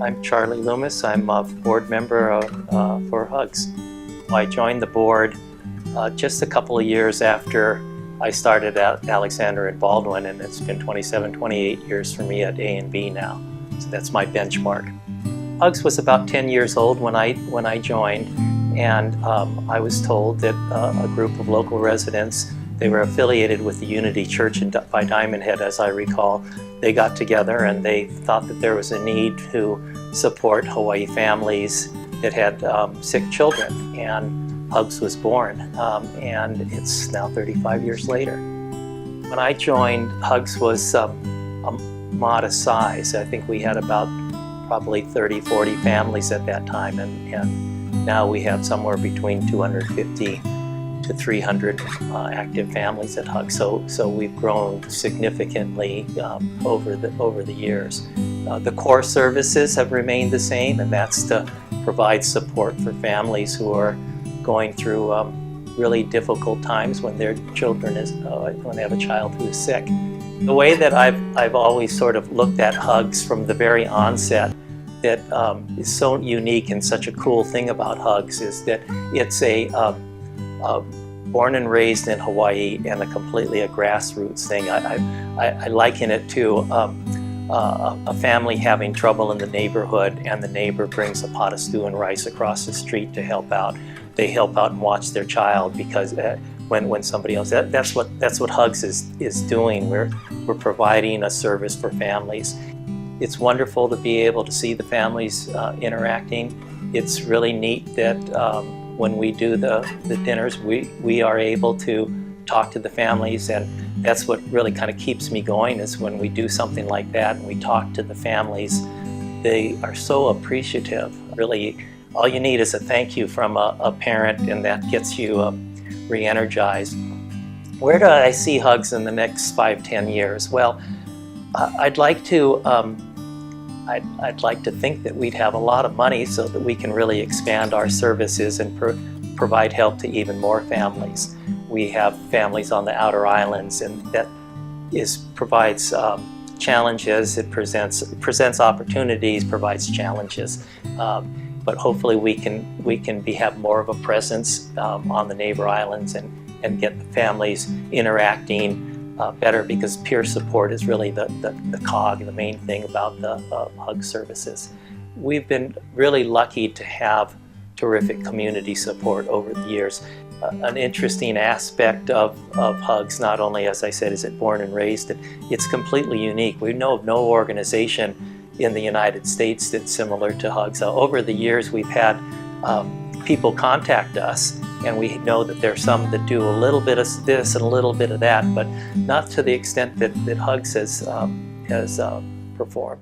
I'm Charlie Loomis. I'm a board member for HUGS. I joined the board just a couple of years after I started at Alexander and Baldwin, and it's been 27, 28 years for me at A&B now. So that's my benchmark. HUGS was about 10 years old when I joined, and I was told that a group of local residents, they were affiliated with the Unity Church by Diamond Head, as I recall. They got together and they thought that there was a need to support Hawaii families that had sick children, and HUGS was born, and it's now 35 years later. When I joined, HUGS was a modest size. I think we had about probably 30, 40 families at that time, and now we have somewhere between 250 to 300 active families at HUGS. So we've grown significantly over the years. The core services have remained the same, and that's to provide support for families who are going through really difficult times when their children when they have a child who is sick. The way that I've always sort of looked at HUGS from the very onset that is so unique, and such a cool thing about HUGS is that it's born and raised in Hawaii and a grassroots thing. I liken it to a family having trouble in the neighborhood, and the neighbor brings a pot of stew and rice across the street to help out. They help out and watch their child, because when somebody else, that's what HUGS is doing. We're providing a service for families. It's wonderful to be able to see the families interacting. It's really neat that when we do the dinners, we are able to talk to the families, and that's what really kind of keeps me going, is when we do something like that and we talk to the families. They are so appreciative. Really, all you need is a thank you from a parent, and that gets you re-energized. Where do I see HUGS in the next 5, 10 years? Well, I'd like to think that we'd have a lot of money so that we can really expand our services and provide help to even more families. We have families on the outer islands, and that provides challenges. It presents opportunities, provides challenges. But hopefully we can have more of a presence on the neighbor islands and get the families interacting better, because peer support is really the cog, the main thing about the HUGS services. We've been really lucky to have terrific community support over the years. An interesting aspect of HUGS, not only, as I said, is it born and raised, it's completely unique. We know of no organization in the United States that's similar to HUGS. Over the years, we've had people contact us, and we know that there are some that do a little bit of this and a little bit of that, but not to the extent that HUGS has performed.